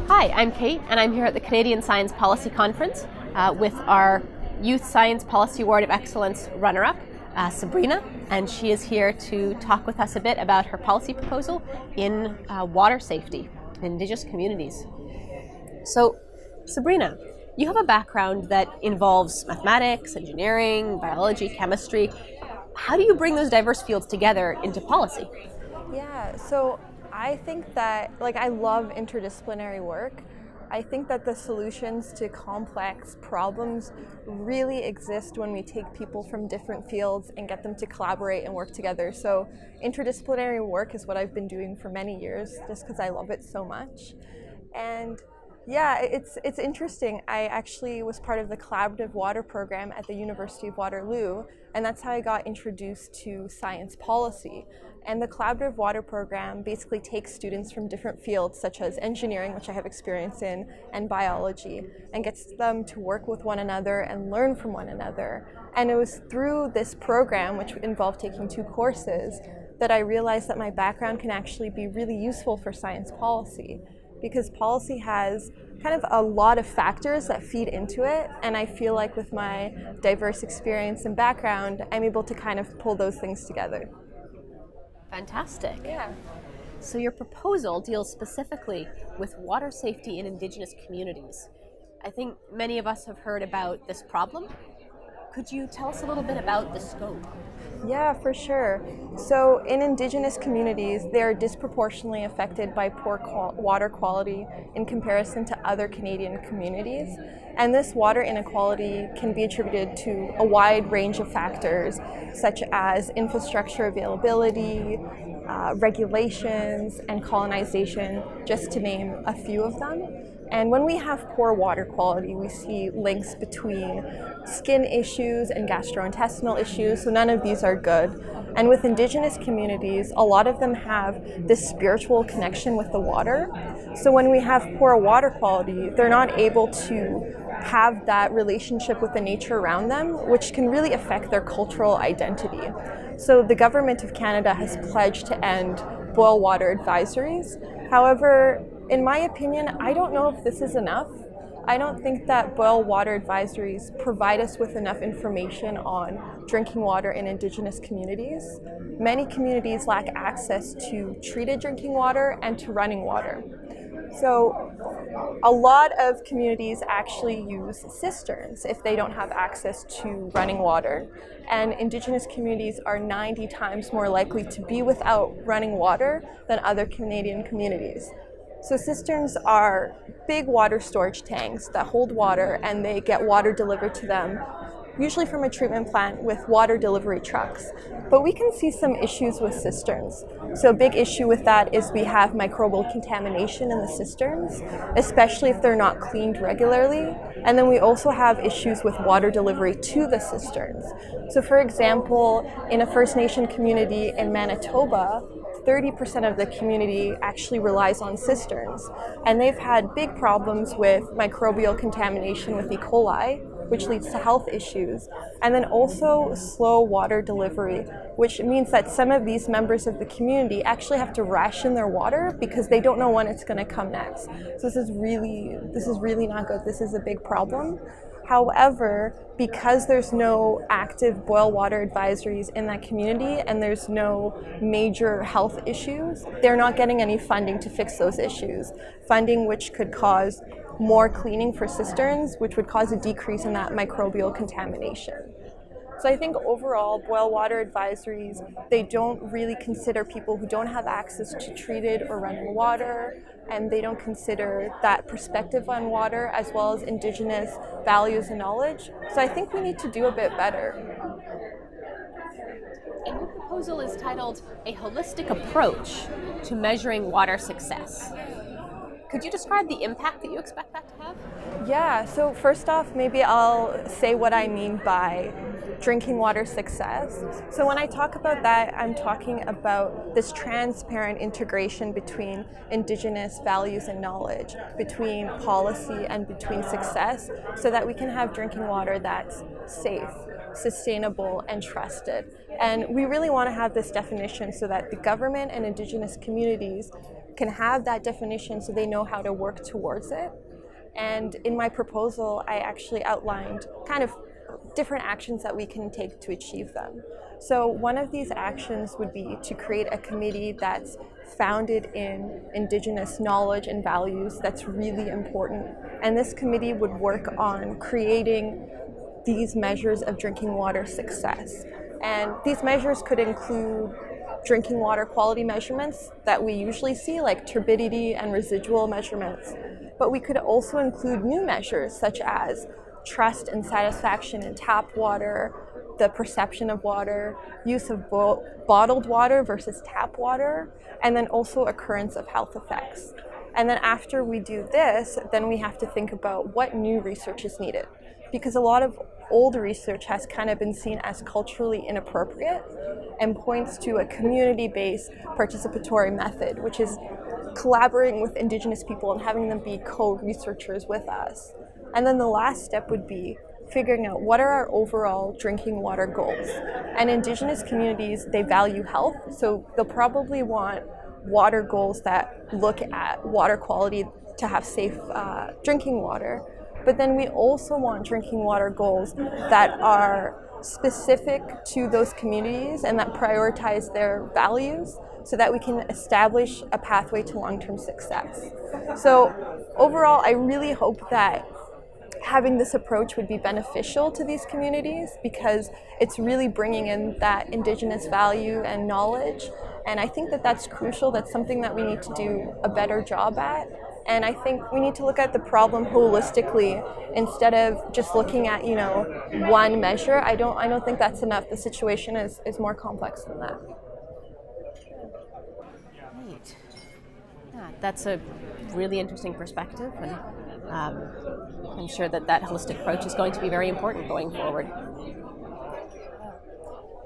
Hi, I'm Kate, and I'm here at the Canadian Science Policy Conference with our Youth Science Policy Award of Excellence runner-up, Sabrina, and she is here to talk with us a bit about her policy proposal in water safety in Indigenous communities. So, Sabrina, you have a background that involves mathematics, engineering, biology, chemistry. How do you bring those diverse fields together into policy? Yeah, so I think that, I love interdisciplinary work. I think that the solutions to complex problems really exist when we take people from different fields and get them to collaborate and work together. So interdisciplinary work is what I've been doing for many years just because I love it so much. And yeah, it's interesting. I actually was part of the collaborative water program at the University of Waterloo, and that's how I got introduced to science policy. And the collaborative water program basically takes students from different fields such as engineering, which I have experience in, and biology, and gets them to work with one another and learn from one another. And it was through this program, which involved taking 2 courses, that I realized that my background can actually be really useful for science policy, because policy has kind of a lot of factors that feed into it, and I feel like with my diverse experience and background, I'm able to kind of pull those things together. Fantastic. Yeah. So your proposal deals specifically with water safety in Indigenous communities. I think many of us have heard about this problem. Could you tell us a little bit about the scope? Yeah, for sure. So in Indigenous communities, they're disproportionately affected by poor water quality in comparison to other Canadian communities. And this water inequality can be attributed to a wide range of factors, such as infrastructure availability, regulations, and colonization, just to name a few of them. And when we have poor water quality, we see links between skin issues and gastrointestinal issues, so none of these are good. And with Indigenous communities, a lot of them have this spiritual connection with the water. So when we have poor water quality, they're not able to have that relationship with the nature around them, which can really affect their cultural identity. So the Government of Canada has pledged to end boil water advisories. However, in my opinion, I don't know if this is enough. I don't think that boil water advisories provide us with enough information on drinking water in Indigenous communities. Many communities lack access to treated drinking water and to running water. So a lot of communities actually use cisterns if they don't have access to running water. And Indigenous communities are 90 times more likely to be without running water than other Canadian communities. So cisterns are big water storage tanks that hold water, and they get water delivered to them, usually from a treatment plant with water delivery trucks. But we can see some issues with cisterns. So a big issue with that is we have microbial contamination in the cisterns, especially if they're not cleaned regularly. And then we also have issues with water delivery to the cisterns. So for example, in a First Nation community in Manitoba, 30% of the community actually relies on cisterns, and they've had big problems with microbial contamination with E. coli, which leads to health issues, and then also slow water delivery, which means that some of these members of the community actually have to ration their water because they don't know when it's going to come next. So this is really not good. This is a big problem. However, because there's no active boil water advisories in that community and there's no major health issues, they're not getting any funding to fix those issues. Funding which could cause more cleaning for cisterns, which would cause a decrease in that microbial contamination. So I think overall, boil water advisories, they don't really consider people who don't have access to treated or running water, and they don't consider that perspective on water as well as Indigenous values and knowledge. So I think we need to do a bit better. And your proposal is titled A Holistic Approach to Measuring Water Success. Could you describe the impact that you expect that to have? Yeah, so first off, maybe I'll say what I mean by drinking water success. So when I talk about that, I'm talking about this transparent integration between Indigenous values and knowledge, between policy and between success, so that we can have drinking water that's safe, sustainable, and trusted. And we really want to have this definition so that the government and Indigenous communities can have that definition so they know how to work towards it. And in my proposal, I actually outlined kind of different actions that we can take to achieve them. So one of these actions would be to create a committee that's founded in Indigenous knowledge and values. That's really important. And this committee would work on creating these measures of drinking water success. And these measures could include drinking water quality measurements that we usually see, like turbidity and residual measurements. But we could also include new measures such as trust and satisfaction in tap water, the perception of water, use of bottled water versus tap water, and then also occurrence of health effects. And then after we do this, then we have to think about what new research is needed. Because a lot of old research has kind of been seen as culturally inappropriate and points to a community-based participatory method, which is collaborating with Indigenous people and having them be co-researchers with us. And then the last step would be figuring out what are our overall drinking water goals. And Indigenous communities, they value health, so they'll probably want water goals that look at water quality to have safe drinking water. But then we also want drinking water goals that are specific to those communities and that prioritize their values so that we can establish a pathway to long-term success. So overall, I really hope that having this approach would be beneficial to these communities because it's really bringing in that Indigenous value and knowledge. And I think that that's crucial. That's something that we need to do a better job at. And I think we need to look at the problem holistically instead of just looking at, one measure. I don't think that's enough. The situation is more complex than that. Right. Yeah, that's a really interesting perspective, and I'm sure that holistic approach is going to be very important going forward.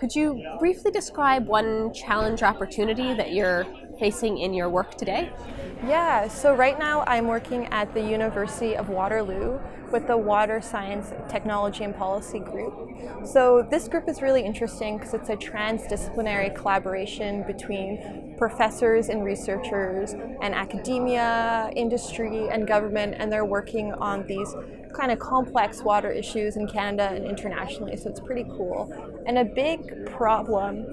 Could you briefly describe one challenge or opportunity that you're facing in your work today? Yeah, so right now I'm working at the University of Waterloo with the Water Science, Technology and Policy group. So this group is really interesting because it's a transdisciplinary collaboration between professors and researchers and academia, industry, and government, and they're working on these kind of complex water issues in Canada and internationally, so it's pretty cool. And a big problem,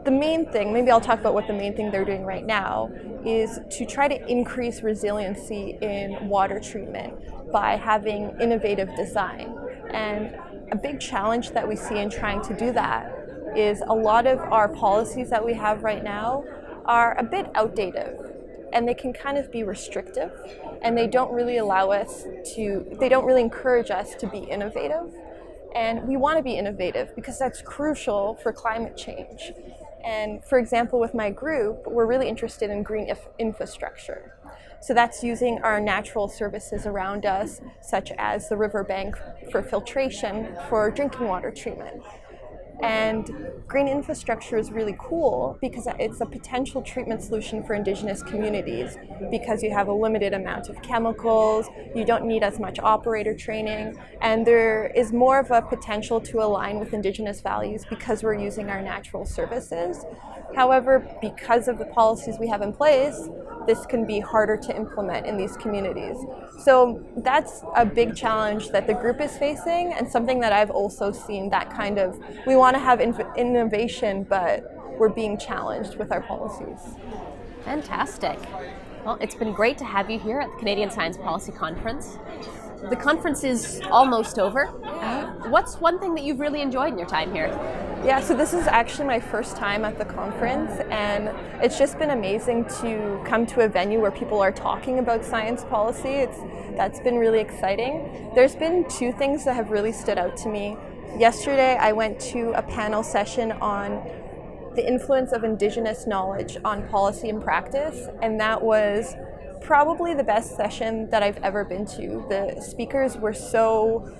the main thing, maybe I'll talk about what the main thing they're doing right now, is to try to increase resiliency in water treatment by having innovative design. And a big challenge that we see in trying to do that is a lot of our policies that we have right now are a bit outdated, and they can kind of be restrictive, and they don't really encourage us to be innovative. And we want to be innovative because that's crucial for climate change. And for example, with my group, we're really interested in green infrastructure. So that's using our natural services around us, such as the riverbank for filtration for drinking water treatment. And green infrastructure is really cool because it's a potential treatment solution for Indigenous communities because you have a limited amount of chemicals, you don't need as much operator training, and there is more of a potential to align with Indigenous values because we're using our natural services. However, because of the policies we have in place, this can be harder to implement in these communities. So that's a big challenge that the group is facing, and something that I've also seen, that kind of, we want to have innovation, but we're being challenged with our policies. Fantastic. Well, it's been great to have you here at the Canadian Science Policy Conference. The conference is almost over. What's one thing that you've really enjoyed in your time here? Yeah, so this is actually my first time at the conference, and it's just been amazing to come to a venue where people are talking about science policy. That's been really exciting. There's been two things that have really stood out to me. Yesterday, I went to a panel session on the influence of Indigenous knowledge on policy and practice, and that was probably the best session that I've ever been to. The speakers were so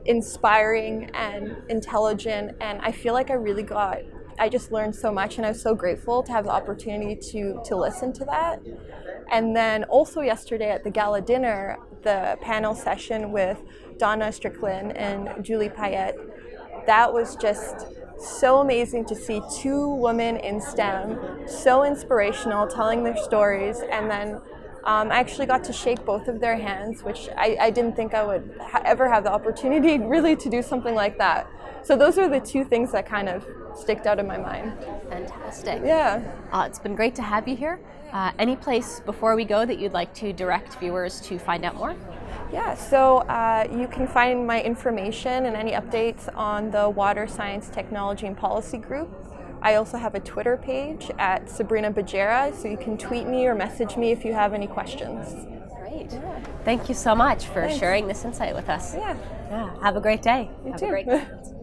inspiring and intelligent, and I feel like I just learned so much, and I was so grateful to have the opportunity to listen to that. And then also yesterday at the gala dinner, the panel session with Donna Strickland and Julie Payette, that was just so amazing to see two women in STEM, so inspirational, telling their stories, and then I actually got to shake both of their hands, which I didn't think I would ever have the opportunity really to do something like that. So those are the two things that kind of sticked out in my mind. Fantastic. Yeah. It's been great to have you here. Any place before we go that you'd like to direct viewers to find out more? Yeah, so you can find my information and any updates on the Water Science Technology and Policy Group. I also have a Twitter page at Sabrina Bedjera, so you can tweet me or message me if you have any questions. Great. Yeah. Thank you so much for sharing this insight with us. Yeah. Have a great day. You Have too. a great conference.